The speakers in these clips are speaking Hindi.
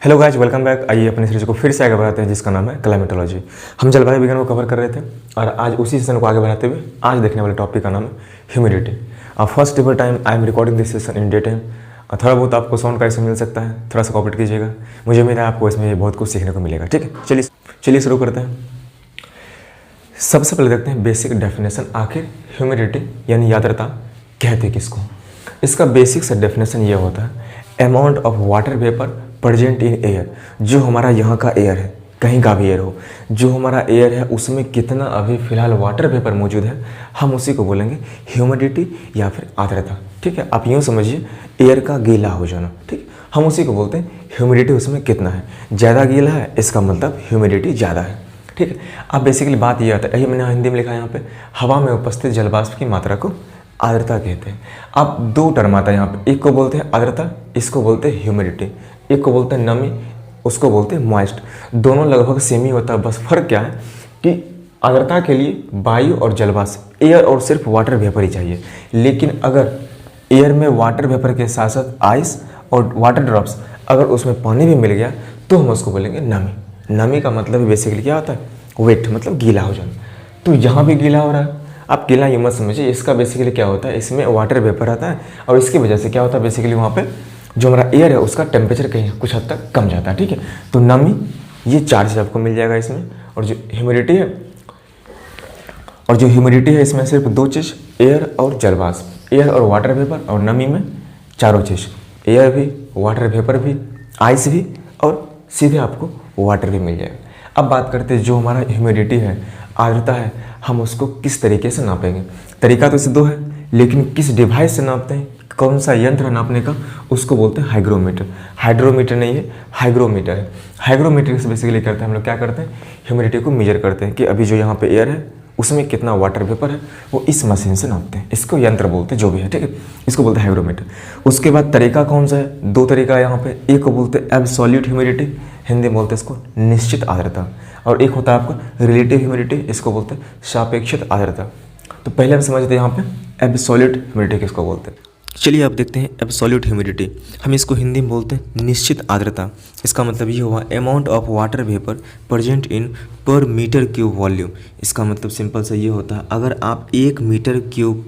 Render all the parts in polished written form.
Hello guys, welcome back. आइए अपनी सीरीज को फिर से आगे बढ़ाते हैं जिसका नाम है क्लाइमेटोलॉजी। हम जलवायु विज्ञान को कवर कर रहे थे और आज उसी सेशन को आगे बढ़ाते हुए आज देखने वाले टॉपिक का नाम है humidity. First ever time I am recording this session in day time. थोड़ा बहुत आपको साउंड का इसमें मिल सकता है, थोड़ा सा कॉपरेट कीजिएगा। मुझे उम्मीद है आपको इसमें बहुत कुछ सीखने को मिलेगा। ठीक है, चलिए शुरू करते हैं। सबसे पहले देखते हैं बेसिक डेफिनेशन, आखिर ह्यूमिडिटी यानी आर्द्रता कहते किसको। इसका बेसिक सा डेफिनेशन ये होता है amount of water vapour present in air. जो हमारा यहाँ का एयर है, कहीं का भी एयर हो, जो हमारा एयर है उसमें कितना अभी फिलहाल वाटर वेपर मौजूद है, हम उसी को बोलेंगे ह्यूमिडिटी या फिर आर्द्रता। ठीक है, आप यूँ समझिए एयर का गीला हो जाना। ठीक, हम उसी को बोलते हैं ह्यूमिडिटी उसमें कितना है। ज़्यादा गीला है इसका मतलब ह्यूमिडिटी ज़्यादा है। ठीक है, अब बेसिकली बात ये आता है, यही मैंने हिंदी में लिखा है यहाँ पे, हवा में उपस्थित जलवाष्प की मात्रा को आर्द्रता कहते हैं। अब दो टर्म आता है यहाँ पे, एक को बोलते हैं आर्द्रता, इसको बोलते हैं ह्यूमिडिटी। एक को बोलते हैं नमी, उसको बोलते हैं मॉइस्ट। दोनों लगभग सेम ही होता है, बस फर्क क्या है कि आर्द्रता के लिए वायु और जलवाष्प, एयर और सिर्फ वाटर वेपर ही चाहिए। लेकिन अगर एयर में वाटर वेपर के साथ साथ आइस और वाटर ड्रॉप्स, अगर उसमें पानी भी मिल गया तो हम उसको बोलेंगे नमी। नमी का मतलब बेसिकली क्या होता है, वेट, मतलब गीला हो जाना। तो यहाँ भी गीला हो रहा है। आप गीला ये मत समझिए, इसका बेसिकली क्या होता है, इसमें वाटर वेपर आता है और इसकी वजह से क्या होता है, बेसिकली वहाँ पे जो हमारा एयर है उसका टेम्परेचर कहीं कुछ हद तक कम जाता है। ठीक है, तो नमी ये चार चीज़ आपको मिल जाएगा इसमें। और जो ह्यूमिडिटी है इसमें सिर्फ दो चीज़, एयर और जलवाष्प, एयर और वाटर वेपर। और नमी में चारों चीज़, एयर भी, वाटर वेपर भी, आइस भी और सीधे आपको वाटर भी मिल जाएगा। अब बात करते हैं जो हमारा ह्यूमिडिटी है, आर्द्रता है, हम उसको किस तरीके से नापेंगे। तरीका तो इसे दो है, लेकिन किस डिवाइस से नापते हैं, कौन सा यंत्र है नापने का, उसको बोलते हैं हाइग्रोमीटर। हाइड्रोमीटर नहीं है, हाइग्रोमीटर है। हाइग्रोमीटर से बेसिकली करते हैं हम लोग क्या करते हैं, ह्यूमिडिटी को मेजर करते हैं कि अभी जो यहाँ पे एयर है उसमें कितना वाटर वेपर है, वो इस मशीन से नापते हैं। इसको यंत्र बोलते हैं जो भी है। ठीक है, इसको बोलते हैं हाइग्रोमीटर। उसके बाद तरीका कौन सा है, दो तरीका है यहाँ पे। एक को बोलते हैं एब्सोल्यूट ह्यूमिडिटी, हिंदी में बोलते हैं इसको निश्चित आर्द्रता। और एक होता है आपका रिलेटिव ह्यूमिडिटी, इसको बोलते हैं सापेक्षित आर्द्रता। तो पहले हम समझते हैं यहाँ पे एब्सोल्यूट ह्यूमिडिटी किसको बोलते हैं। चलिए अब देखते हैं एब्सोल्यूट ह्यूमिडिटी। हम इसको हिंदी में बोलते हैं निश्चित आर्द्रता। इसका मतलब ये हुआ amount of water vapour present in पर मीटर क्यूब वॉल्यूम। इसका मतलब सिंपल से ये होता है, अगर आप 1 मीटर क्यूब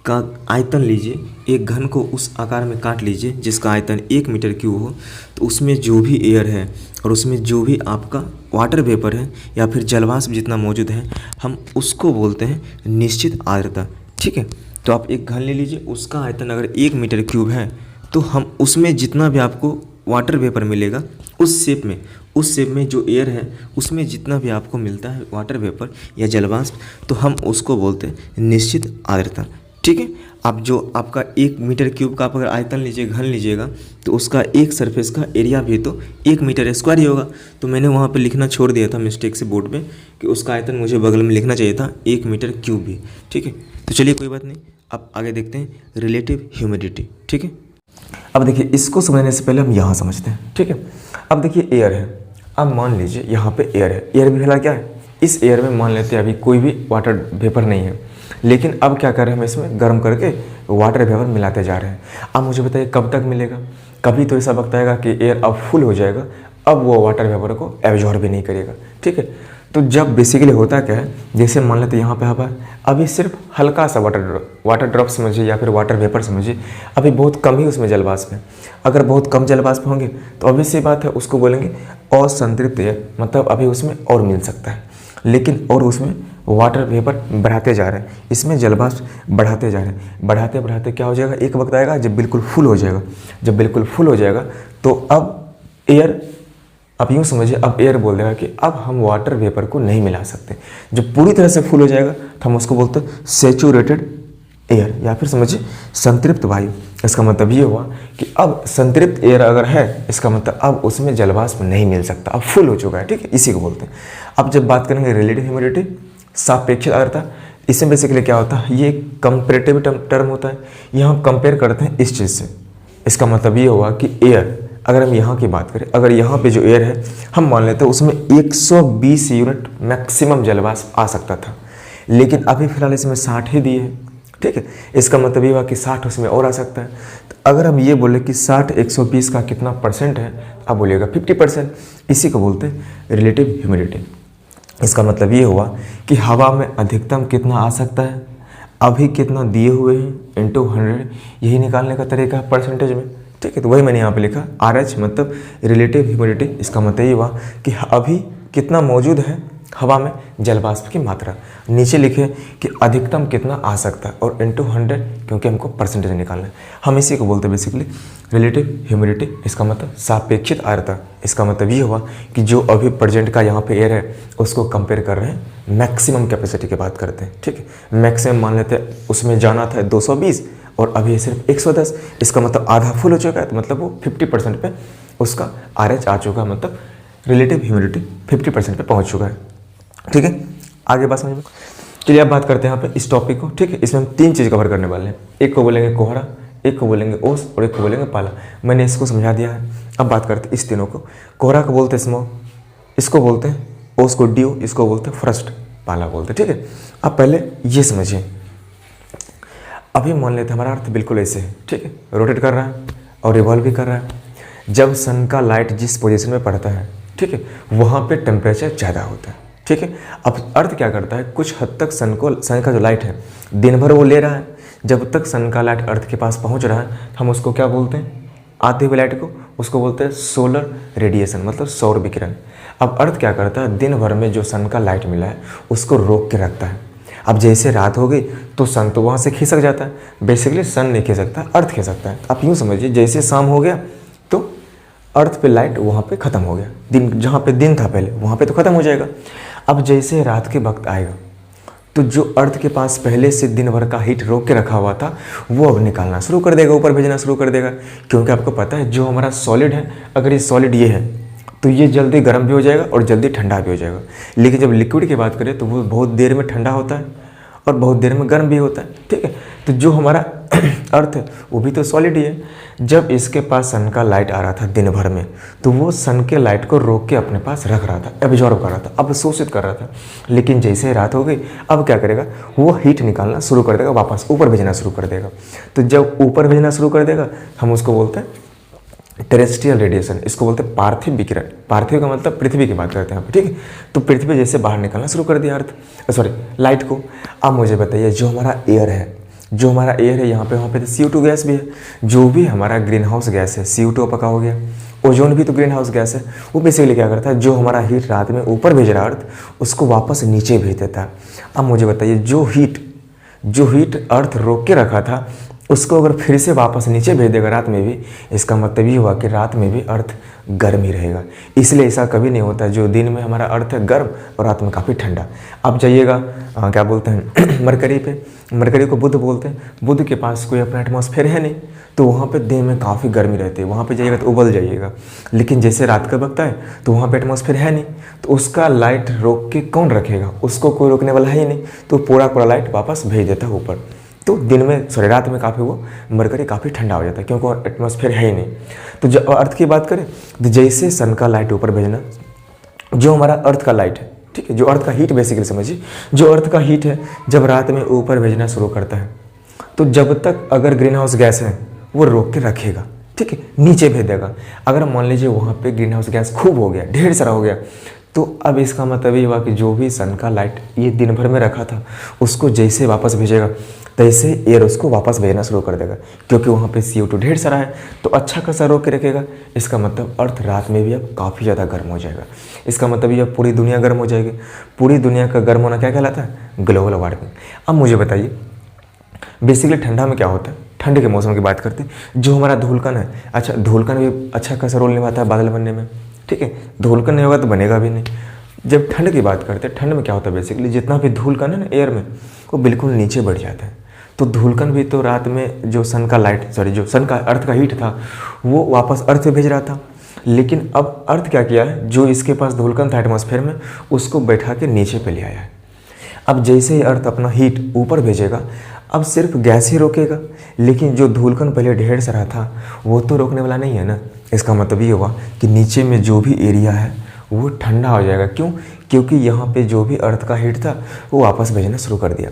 का आयतन लीजिए, एक घन को उस आकार में काट लीजिए जिसका आयतन 1 मीटर क्यूब हो, तो उसमें जो भी एयर है और उसमें जो भी आपका वाटर वेपर है या फिर जलवाष्प जितना मौजूद है, हम उसको बोलते हैं निश्चित आर्द्रता। ठीक है, तो आप एक घन ले लीजिए, उसका आयतन अगर 1 मीटर क्यूब है तो हम उसमें जितना भी आपको वाटर वेपर मिलेगा उस शेप में जो एयर है उसमें जितना भी आपको मिलता है वाटर वेपर या जलवाष्प, तो हम उसको बोलते हैं निश्चित आर्द्रता। ठीक है, आप जो आपका 1 मीटर क्यूब का आप अगर आयतन लीजिए, घन लीजिएगा, तो उसका एक सरफेस का एरिया भी तो 1 मीटर स्क्वायर ही होगा। तो मैंने वहाँ पे लिखना छोड़ दिया था मिस्टेक से बोर्ड पे कि उसका आयतन मुझे बगल में लिखना चाहिए था 1 मीटर क्यूब भी। ठीक है, तो चलिए कोई बात नहीं, अब आगे देखते हैं रिलेटिव ह्यूमिडिटी। ठीक है, अब देखिए इसको समझने से पहले हम यहाँ समझते हैं। ठीक है, अब देखिए एयर है, अब मान लीजिए यहाँ पे एयर है, एयर भी फिलहाल क्या है, इस एयर में मान लेते हैं अभी कोई भी वाटर वेपर नहीं है, लेकिन अब क्या कर रहे हैं, हम इसमें गर्म करके वाटर वेपर मिलाते जा रहे हैं। अब मुझे बताइए कब तक मिलेगा। कभी तो ऐसा वक्त आएगा कि एयर अब फुल हो जाएगा, अब वो वाटर वेपर को एब्जॉर्ब भी नहीं करेगा। ठीक है, तो जब बेसिकली होता क्या है, जैसे मान लेते यहाँ पे हवा, अभी सिर्फ हल्का सा वाटर ड्रॉप समझिए या फिर वाटर वेपर समझिए, अभी बहुत कम ही उसमें जलवाष्प है। अगर बहुत कम जलवाष्प होंगे तो ऑब्वियस सी बात है उसको बोलेंगे असंतृप्त एयर, मतलब अभी उसमें और मिल सकता है। लेकिन और उसमें वाटर वेपर बढ़ाते जा रहे हैं, इसमें जलवाष्प बढ़ाते जा रहे हैं, बढ़ाते बढ़ाते क्या हो जाएगा, एक वक्त आएगा जब बिल्कुल फुल हो जाएगा। जब बिल्कुल फुल हो जाएगा तो अब एयर, आप यूँ समझिए, अब एयर बोल देगा कि अब हम वाटर वेपर को नहीं मिला सकते। जब पूरी तरह से फुल हो जाएगा तो हम उसको बोलते हैं सैचुरेटेड एयर या फिर समझिए संतृप्त वायु। इसका मतलब ये हुआ कि अब संतृप्त एयर अगर है, इसका मतलब अब उसमें जलवाष्प नहीं मिल सकता, अब फुल हो चुका है। ठीक है, इसी को बोलते हैं। अब जब बात करेंगे रिलेटिव ह्यूमिडिटी, सापेक्षिक आर्द्रता, इसमें बेसिकली क्या होता है, ये कंपेरेटिव टर्म होता है। यहाँ हम कंपेयर करते हैं इस चीज़ से। इसका मतलब ये हुआ कि एयर, अगर हम यहाँ की बात करें, अगर यहाँ पे जो एयर है हम मान लेते हैं उसमें 120 यूनिट मैक्सिमम जलवाष्प आ सकता था, लेकिन अभी फिलहाल इसमें 60 ही दिए हैं। ठीक है। इसका मतलब ये हुआ कि 60 उसमें और आ सकता है। तो अगर हम ये बोले कि 60 120 का कितना परसेंट है, आप बोलिएगा 50%। इसी को बोलते हैं रिलेटिव ह्यूमिडिटी। इसका मतलब ये हुआ कि हवा में अधिकतम कितना आ सकता है, अभी कितना दिए हुए हैं इंटू 100, यही निकालने का तरीका है परसेंटेज में। ठीक है, तो वही मैंने यहाँ पे लिखा RH मतलब रिलेटिव ह्यूमिडिटी। इसका मतलब ये हुआ कि अभी कितना मौजूद है हवा में जल वाष्प की मात्रा। नीचे लिखे कि अधिकतम कितना आ सकता है और इंटू 100, क्योंकि हमको परसेंटेज निकालना है। हम इसी को बोलते हैं बेसिकली रिलेटिव ह्यूमिडिटी। इसका मतलब सापेक्षित आर्द्रता। इसका मतलब ये हुआ कि जो अभी प्रेजेंट का यहाँ पे एयर है उसको कंपेयर कर रहे हैं मैक्सिमम कैपेसिटी की बात करते हैं। ठीक है, मैक्सिमम मान लेते हैं उसमें जाना था 220 और अभी सिर्फ 110। इसका मतलब आधा फुल हो चुका है, तो मतलब वो 50% पे उसका RH आ चुका है, मतलब रिलेटिव ह्यूमिडिटी 50% पे पहुँच चुका है। ठीक है, आगे बात समझ में। चलिए अब बात करते हैं यहाँ पे इस टॉपिक को। ठीक है, इसमें हम 3 चीज़ कवर करने वाले हैं। एक को बोलेंगे कोहरा, एक को बोलेंगे ओस और एक को बोलेंगे पाला। मैंने इसको समझा दिया है। अब बात करते हैं इस तीनों को। कोहरा को बोलते हैं स्मॉग, इसको बोलते हैं ओस को ड्यू, इसको बोलते हैं फ्रस्ट, पाला बोलते हैं। ठीक है, अब पहले ये समझिए। अभी मान लेते हैं हमारा अर्थ बिल्कुल ऐसे है। ठीक है, रोटेट कर रहा है और रिवॉल्व भी कर रहा है। जब सन का लाइट जिस पोजीशन में पड़ता है, ठीक है, वहाँ पे टेम्परेचर ज़्यादा होता है। ठीक है, अब अर्थ क्या करता है, कुछ हद तक सन का जो लाइट है दिन भर वो ले रहा है। जब तक सन का लाइट अर्थ के पास पहुंच रहा है, हम उसको क्या बोलते हैं, आते हुए लाइट को, उसको बोलते हैं सोलर रेडिएशन, मतलब सौर विकिरण। अब अर्थ क्या करता है, दिन भर में जो सन का लाइट मिला है उसको रोक के रखता है। अब जैसे रात हो गई तो सन तो वहाँ से खिसक जाता है। बेसिकली सन नहीं खिसकता, अर्थ खिसकता है। आप यूँ समझिए, जैसे शाम हो गया तो अर्थ पे लाइट वहाँ पे ख़त्म हो गया। दिन जहाँ पे दिन था पहले वहाँ पे तो ख़त्म हो जाएगा। अब जैसे रात के वक्त आएगा तो जो अर्थ के पास पहले से दिन भर का हीट रोक के रखा हुआ था वो अब निकालना शुरू कर देगा, ऊपर भेजना शुरू कर देगा। क्योंकि आपको पता है जो हमारा सॉलिड है, अगर ये सॉलिड ये है तो ये जल्दी गर्म भी हो जाएगा और जल्दी ठंडा भी हो जाएगा। लेकिन जब लिक्विड की बात करें तो वो बहुत देर में ठंडा होता है और बहुत देर में गर्म भी होता है। ठीक है, तो जो हमारा अर्थ है वो भी तो सॉलिड ही है। जब इसके पास सन का लाइट आ रहा था दिन भर में, तो वो सन के लाइट को रोक के अपने पास रख रहा था, एब्जॉर्ब कर रहा था, अवशोषित कर रहा था। लेकिन जैसे रात हो गई, अब क्या करेगा, वो हीट निकालना शुरू कर देगा, वापस ऊपर भेजना शुरू कर देगा। तो जब ऊपर भेजना शुरू कर देगा, हम उसको बोलते हैं टेरेस्ट्रियल रेडिएशन, इसको बोलते हैं पार्थिव विकिरण। पार्थिव का मतलब पृथ्वी की बात करते हैं यहाँ पे। ठीक है, तो पृथ्वी जैसे बाहर निकलना शुरू कर दिया लाइट को। अब मुझे बताइए, जो हमारा एयर है यहाँ पे, वहाँ पे तो CO2 गैस भी है। जो भी हमारा ग्रीन हाउस गैस है, CO2 पका हो गया, ओजोन भी तो ग्रीन हाउस गैस है। वो बेसिकली क्या करता है, जो हमारा हीट रात में ऊपर भेज रहा अर्थ, उसको वापस नीचे भेज देता है। अब मुझे बताइए, जो हीट अर्थ रोक के रखा था उसको अगर फिर से वापस नीचे भेज देगा रात में भी, इसका मतलब ये हुआ कि रात में भी अर्थ गर्म ही रहेगा। इसलिए ऐसा कभी नहीं होता जो दिन में हमारा अर्थ है गर्म और रात में काफ़ी ठंडा। अब जाइएगा क्या बोलते हैं मरकरी पे, मरकरी को बुध बोलते हैं। बुध के पास कोई अपना एटमॉस्फेयर है नहीं, तो वहाँ पे दिन में काफ़ी गर्मी रहती है। वहाँ पे जाइएगा तो उबल जाइएगा। लेकिन जैसे रात का वक्त है तो वहाँ पे एटमॉस्फेयर है नहीं, तो उसका लाइट रोक के कौन रखेगा, उसको कोई रोकने वाला है ही नहीं, तो पूरा लाइट वापस भेज देता है ऊपर। तो दिन में रात में काफ़ी वो मरकरी काफ़ी ठंडा हो जाता है, क्योंकि एटमॉस्फेयर है ही नहीं। तो जब अर्थ की बात करें तो जैसे सन का लाइट ऊपर भेजना, जो हमारा अर्थ का लाइट है, ठीक है, जो अर्थ का हीट बेसिकली समझिए, जो अर्थ का हीट है जब रात में ऊपर भेजना शुरू करता है, तो जब तक अगर ग्रीन हाउस गैस है वो रोक के रखेगा, ठीक है, नीचे भेज देगा। अगर मान लीजिए वहाँ पे ग्रीन हाउस गैस खूब हो गया, ढेर सारा हो गया, तो अब इसका मतलब ये हुआ कि जो भी सन का लाइट ये दिन भर में रखा था उसको जैसे वापस भेजेगा, तैसे एयर उसको वापस भेजना शुरू कर देगा। क्योंकि वहाँ पे CO2 ढेर सारा है तो अच्छा खासा रोक के रखेगा। इसका मतलब अर्थ रात में भी अब काफ़ी ज़्यादा गर्म हो जाएगा। इसका मतलब ये पूरी दुनिया गर्म हो जाएगी। पूरी दुनिया का गर्म होना क्या कहलाता है, ग्लोबल वार्मिंग। अब मुझे बताइए, बेसिकली ठंडा में क्या होता है, ठंड के मौसम की बात करते हैं, जो हमारा धूलकन है, अच्छा धूलकन भी अच्छा खासा रोल निभाता है बादल बनने में, ठीक है। धूलकन नहीं होगा तो बनेगा भी नहीं। जब ठंड की बात करते हैं, ठंड में क्या होता है, बेसिकली जितना भी धूलकन है ना एयर में, वो बिल्कुल नीचे बढ़ जाता है। तो धूलकन भी तो रात में जो सन का लाइट, जो सन का अर्थ का हीट था वो वापस अर्थ पे भेज रहा था। लेकिन अब अर्थ क्या किया है, जो इसके पास धूलकन था एटमॉस्फेयर में, उसको बैठा के नीचे पे ले आया है। अब जैसे ही अर्थ अपना हीट ऊपर भेजेगा, अब सिर्फ गैस ही रोकेगा, लेकिन जो धूलकन पहले ढेर सारा था वो तो रोकने वाला नहीं है ना। इसका मतलब ये हुआ कि नीचे में जो भी एरिया है वो ठंडा हो जाएगा। क्यों? क्योंकि यहाँ पे जो भी अर्थ का हीट था वो वापस भेजना शुरू कर दिया।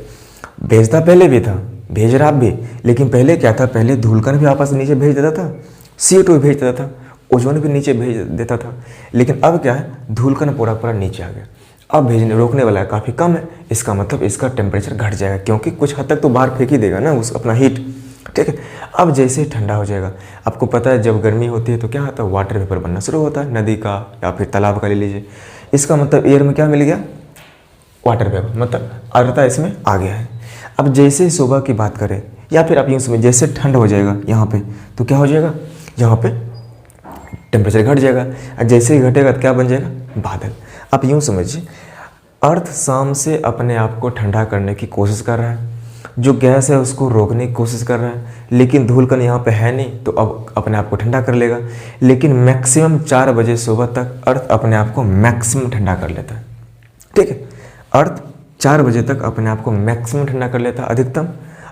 भेजता पहले भी था भेज रहा आप भी, लेकिन पहले क्या था, पहले धूलकण भी आपस में नीचे भेज देता था, CO2 भी भेज देता था, ओजोन भी नीचे भेज देता था। लेकिन अब क्या है, धूलकण पूरा पूरा नीचे आ गया। अब भेजने रोकने वाला काफ़ी कम है, इसका मतलब इसका टेम्परेचर घट जाएगा, क्योंकि कुछ हद तक तो बाहर फेंक ही देगा ना उस अपना हीट। ठीक है, अब जैसे ही ठंडा हो जाएगा, आपको पता है जब गर्मी होती है तो क्या होता है, वाटर वेपर बनना शुरू होता है, नदी का या फिर तालाब का ले लीजिए। इसका मतलब एयर में क्या मिल गया, वाटर वेपर, मतलब आर्द्रता इसमें आ गया है। अब जैसे ही सुबह की बात करें, या फिर आप यूँ समझ, जैसे ठंड हो जाएगा यहाँ पे, तो क्या हो जाएगा, यहाँ पे टेम्परेचर घट जाएगा, और जैसे ही घटेगा तो क्या बन जाएगा, बादल। आप यूँ समझिए, अर्थ शाम से अपने आप को ठंडा करने की कोशिश कर रहा है, जो गैस है उसको रोकने की कोशिश कर रहा है, लेकिन धूलकण यहाँ पे है नहीं तो अब अपने आप को ठंडा कर लेगा। लेकिन मैक्सिमम 4 बजे सुबह तक अर्थ अपने आप को मैक्सिमम ठंडा कर लेता है। ठीक है, अर्थ 4 बजे तक अपने आप को मैक्सिमम ठंडा कर लेता है, अधिकतम।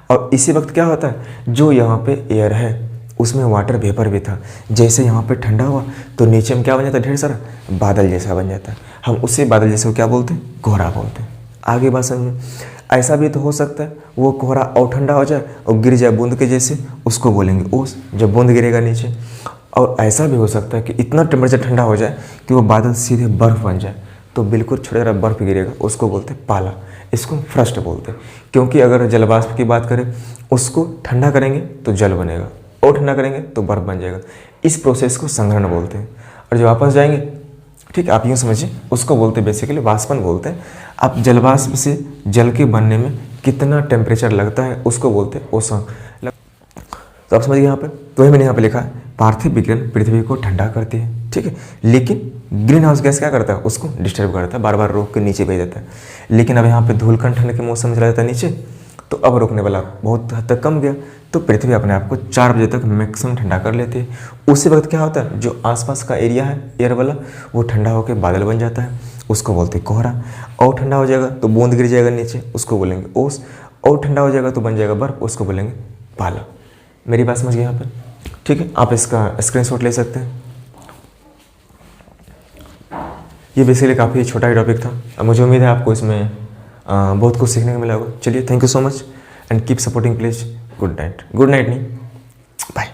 और इसी वक्त क्या होता है, जो यहाँ पे एयर है उसमें वाटर वेपर भी था, जैसे यहाँ पे ठंडा हुआ तो नीचे में क्या बन जाता है, ढेर सारा बादल जैसा बन जाता है। हम उसी बादल जैसे को क्या बोलते हैं, कोहरा बोलते हैं। आगे बात समझ, ऐसा भी तो हो सकता है वो कोहरा और ठंडा हो जाए और गिर जाए बूंद के जैसे, उसको बोलेंगे ओस, जब बूंद गिरेगा नीचे। और ऐसा भी हो सकता है कि इतना टेम्परेचर ठंडा हो जाए कि वो बादल सीधे बर्फ़ बन जाए, तो बिल्कुल छोटा छोटा बर्फ़ गिरेगा, उसको बोलते हैं पाला। इसको फ्रस्ट बोलते हैं, क्योंकि अगर जलवाष्प की बात करें, उसको ठंडा करेंगे तो जल बनेगा, और ठंडा करेंगे तो बर्फ़ बन जाएगा। इस प्रोसेस को संघनन बोलते हैं। और जब वापस जाएंगे, ठीक है, आप यूँ समझिए, उसको बोलते हैं बेसिकली वाष्पन बोलते हैं। आप जलवाष्प से जल के बनने में कितना टेम्परेचर लगता है उसको बोलते हैं ओजोन। तो आप समझिए यहाँ पे, तो वही मैंने यहाँ पे लिखा है, पार्थिव विकिरण पृथ्वी को ठंडा करती है। ठीक है, लेकिन ग्रीन हाउस गैस क्या करता है, उसको डिस्टर्ब करता है, बार बार रोक के नीचे भेज देता है। लेकिन अब यहाँ पे धूलकण ठंड के मौसम में चला जाता है नीचे, तो अब रोकने वाला बहुत हद तक कम गया, तो पृथ्वी अपने आप को 4 बजे तक मैक्सिमम ठंडा कर लेती है। उसी वक्त क्या होता है, जो आसपास का एरिया है एयर वाला, वो ठंडा होकर बादल बन जाता है, उसको बोलते हैं कोहरा। और ठंडा हो जाएगा तो बूंद गिर जाएगा नीचे, उसको बोलेंगे ओस। और ठंडा हो जाएगा तो बन जाएगा बर्फ, उसको बोलेंगे पाला। मेरी बात समझ गए यहाँ पर? ठीक है, आप इसका स्क्रीनशॉट ले सकते हैं। ये बेसिकली काफ़ी छोटा ही टॉपिक था। मुझे उम्मीद है आपको इसमें बहुत कुछ सीखने को मिला होगा। चलिए, thank you so much and keep supporting please. Good night, good night नहीं, बाय।